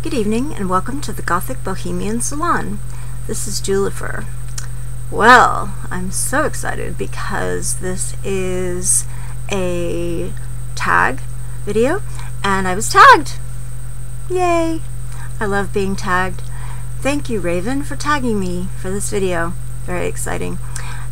Good evening and welcome to the Gothic Bohemian Salon. This is Julifer. Well, I'm so excited because this is a tag video and I was tagged! Yay! I love being tagged. Thank you, Raven, for tagging me for this video. Very exciting.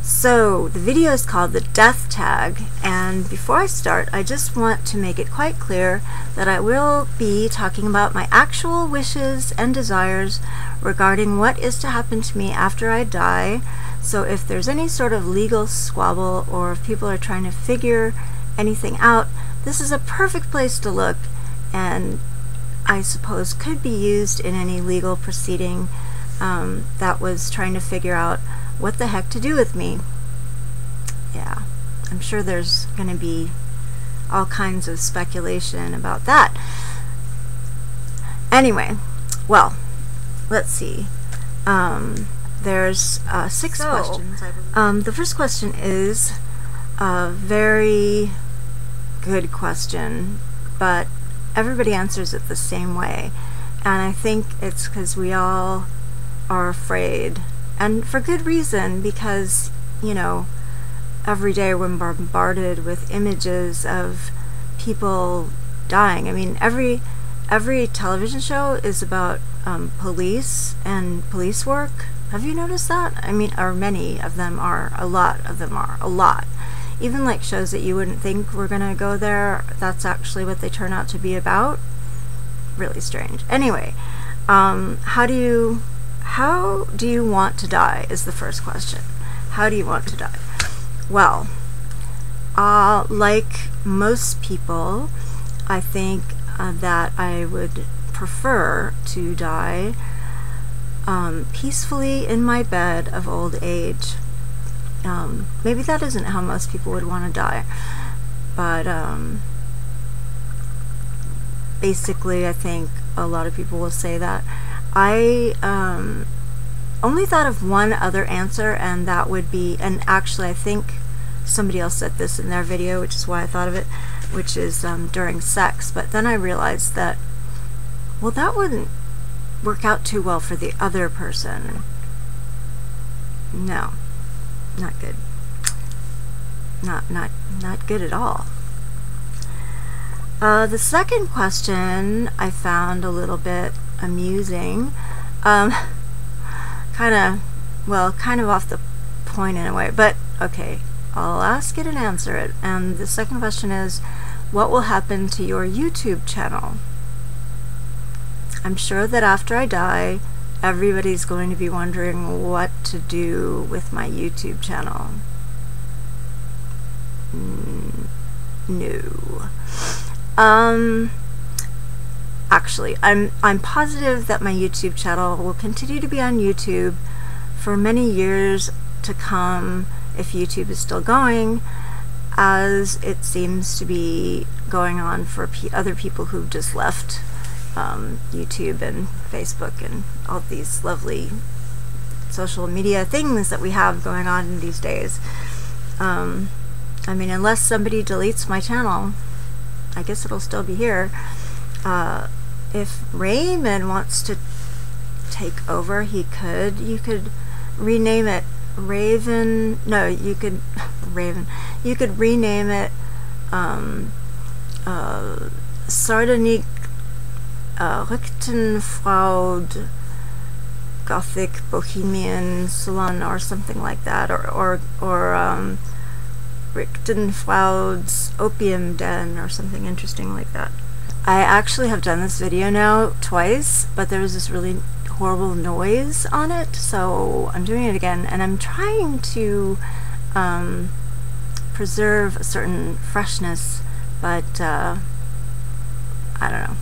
So, the video is called the Death Tag, and before I start, I just want to make it quite clear that I will be talking about my actual wishes and desires regarding what is to happen to me after I die. So if there's any sort of legal squabble or if people are trying to figure anything out, this is a perfect place to look, and I suppose could be used in any legal proceeding that was trying to figure out what the heck to do with me. Yeah, I'm sure there's going to be all kinds of speculation about that. Anyway, well, let's see. There's 6 questions. The first question is a very good question, but everybody answers it the same way. And I think it's because we all are afraid. And for good reason, because, you know, every day we're bombarded with images of people dying. I mean, every television show is about police and police work. Have you noticed that? I mean, or many of them are. A lot of them are. A lot. Even like shows that you wouldn't think were gonna go there, that's actually what they turn out to be about. Really strange. Anyway, how do you want to die is the first question. How do you want to die? Well, like most people, I think that I would prefer to die peacefully in my bed of old age. Maybe that isn't how most people would want to die, but basically I think a lot of people will say that. I only thought of one other answer, and that would be, and actually I think somebody else said this in their video, which is why I thought of it, which is during sex. But then I realized that, well, that wouldn't work out too well for the other person. No, not good. Not good at all. The second question I found a little bit amusing. Kind of off the point in a way, but okay, I'll ask it and answer it. And the second question is, what will happen to your YouTube channel? I'm sure that after I die, everybody's going to be wondering what to do with my YouTube channel. No. Actually, I'm positive that my YouTube channel will continue to be on YouTube for many years to come, if YouTube is still going, as it seems to be going on for other people who've just left YouTube and Facebook and all these lovely social media things that we have going on in these days. I mean, unless somebody deletes my channel, I guess it'll still be here. If Raymond wants to take over, he could. You could rename it Raven. No, you could Raven. You could rename it Sardanik Richtenfraud Gothic Bohemian Salon or something like that, or Richtenfraud's Opium Den or something interesting like that. I actually have done this video now twice, but there was this really horrible noise on it, so I'm doing it again, and I'm trying to preserve a certain freshness, but I don't know.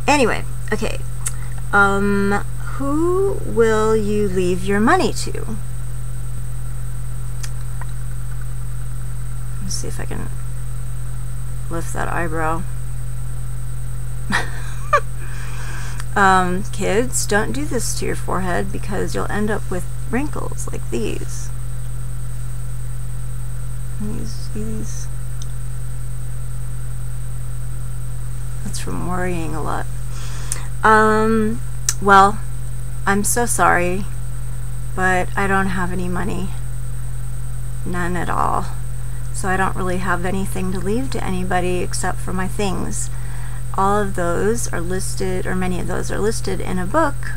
Anyway, okay. Who will you leave your money to? Let's see if I can lift that eyebrow. Kids, don't do this to your forehead because you'll end up with wrinkles like these. These. That's from worrying a lot. Well, I'm so sorry, but I don't have any money. None at all. So I don't really have anything to leave to anybody except for my things. All of those are listed, or many of those are listed in a book,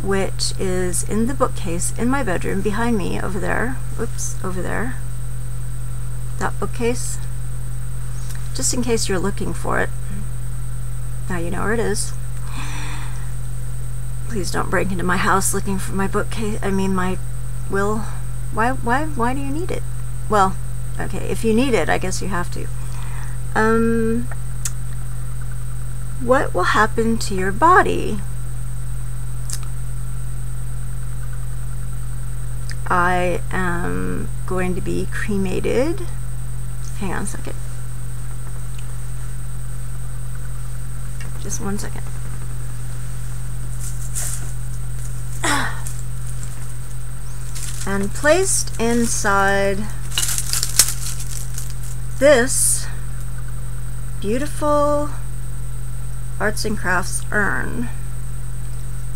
which is in the bookcase in my bedroom behind me over there. Oops, over there. That bookcase. Just in case you're looking for it. Now you know where it is. Please don't break into my house looking for my bookcase. I mean my will. Why do you need it? Well, okay, if you need it, I guess you have to. What will happen to your body? I am going to be cremated. Hang on a second. Just 1 second. And placed inside this beautiful arts and crafts urn.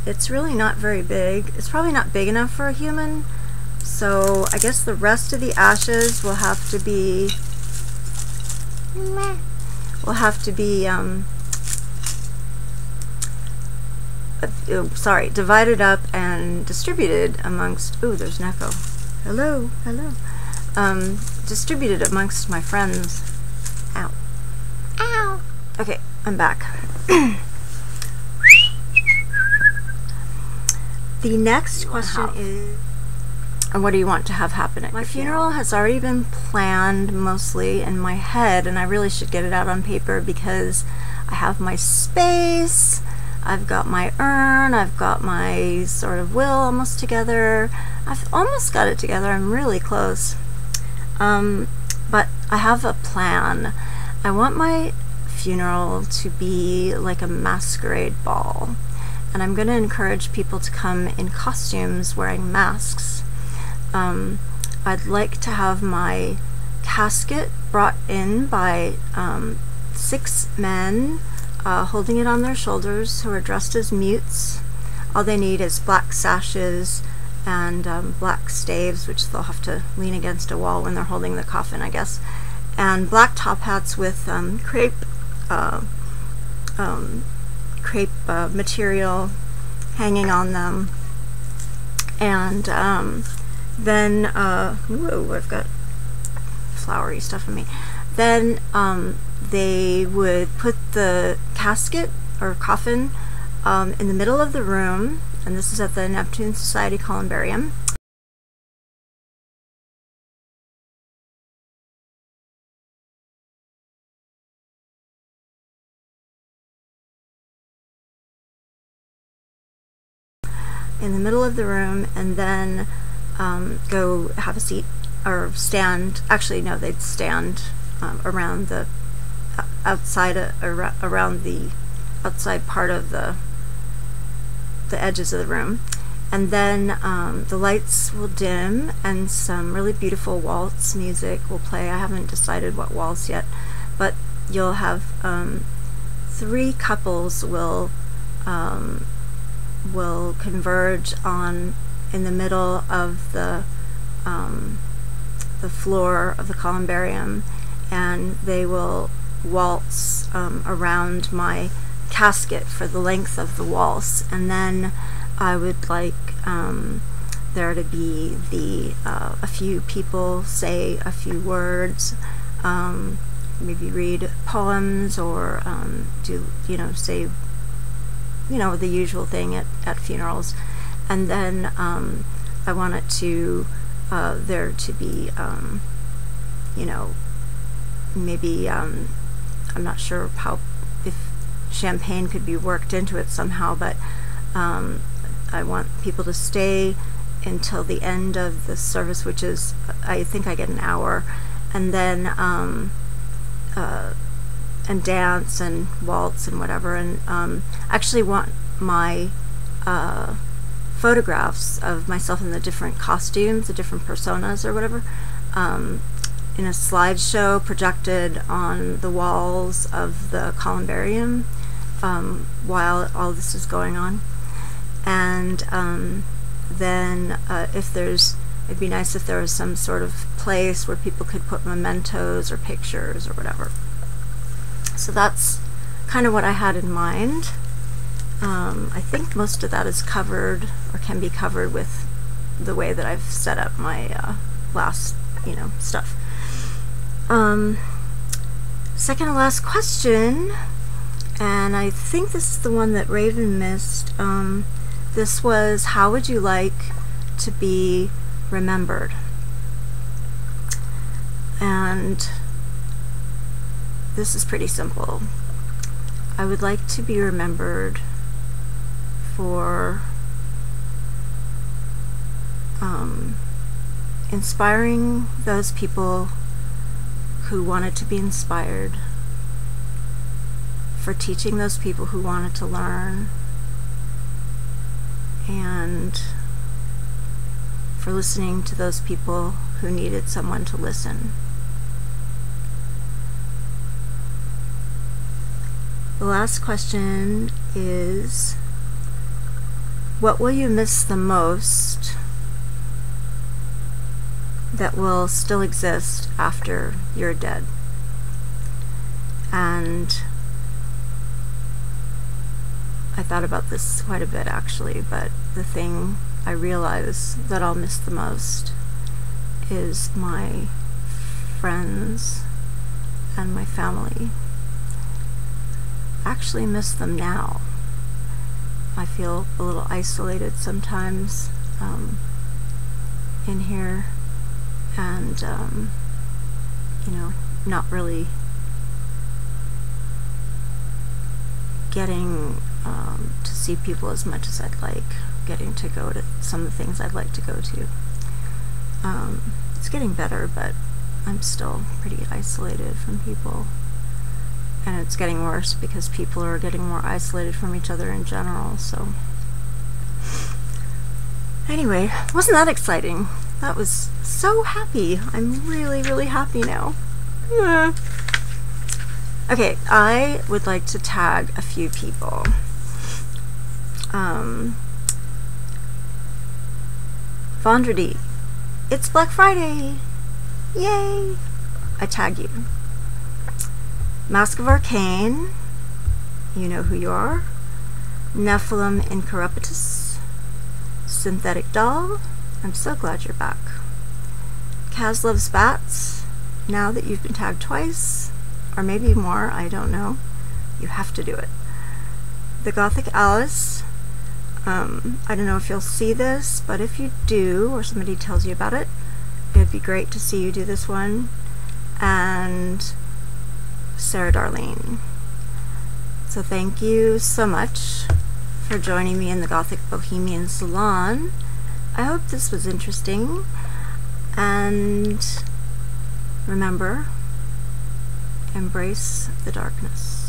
It's really not very big. It's probably not big enough for a human, so I guess the rest of the ashes will have to be divided up and distributed amongst, ooh, there's an echo. Hello, hello. Distributed amongst my friends. Ow. Ow. Okay, I'm back. The next question is, what do you want to have happen at my funeral? Has already been planned mostly in my head, and I really should get it out on paper because I have my space, I've got my urn, I've got my sort of will almost together. I've almost got it together. I'm really close. But I have a plan. I want my funeral to be like a masquerade ball, and I'm going to encourage people to come in costumes wearing masks. I'd like to have my casket brought in by 6 men holding it on their shoulders, who are dressed as mutes. All they need is black sashes and black staves, which they'll have to lean against a wall when they're holding the coffin, I guess, and black top hats with crepe material hanging on them. And then whoa, I've got flowery stuff on me. Then they would put the casket or coffin in the middle of the room, and this is at the Neptune Society Columbarium. In the middle of the room, and then go have a seat or stand. Actually, no, they'd stand around the outside around the outside part of the edges of the room, and then the lights will dim and some really beautiful waltz music will play. I haven't decided what waltz yet, but you'll have 3 couples will converge in the middle of the floor of the columbarium, and they will waltz around my casket for the length of the waltz. And then I would like there to be a few people say a few words, maybe read poems, or do say the usual thing at funerals. And then I want it to there to be maybe I'm not sure if champagne could be worked into it somehow, but I want people to stay until the end of the service, which is, I think I get an hour, and then and dance and waltz and whatever, and actually want my photographs of myself in the different costumes, the different personas or whatever, in a slideshow projected on the walls of the columbarium, while all this is going on. And then it'd be nice if there was some sort of place where people could put mementos or pictures or whatever. So that's kind of what I had in mind. I think most of that is covered or can be covered with the way that I've set up my last, stuff. Second to last question, and I think this is the one that Raven missed. This was, how would you like to be remembered? And this is pretty simple. I would like to be remembered for inspiring those people who wanted to be inspired, for teaching those people who wanted to learn, and for listening to those people who needed someone to listen. The last question is, what will you miss the most that will still exist after you're dead? And I thought about this quite a bit, actually, but the thing I realize that I'll miss the most is my friends and my family. I actually miss them now. I feel a little isolated sometimes in here, and not really getting to see people as much as I'd like, getting to go to some of the things I'd like to go to. It's getting better, but I'm still pretty isolated from people. And it's getting worse because people are getting more isolated from each other in general, so. Anyway, wasn't that exciting? That was so happy. I'm really, really happy now. Okay, I would like to tag a few people. Vendredi. It's Black Friday. Yay! I tag you. Mask of Arcane. You know who you are. Nephilim Incorruptus. Synthetic Doll. I'm so glad you're back. Kaz Loves Bats. Now that you've been tagged twice, or maybe more, I don't know, you have to do it. The Gothic Alice. I don't know if you'll see this, but if you do, or somebody tells you about it, it'd be great to see you do this one. And Sarah Darlene. So thank you so much for joining me in the Gothic Bohemian Salon. I hope this was interesting, and remember, embrace the darkness.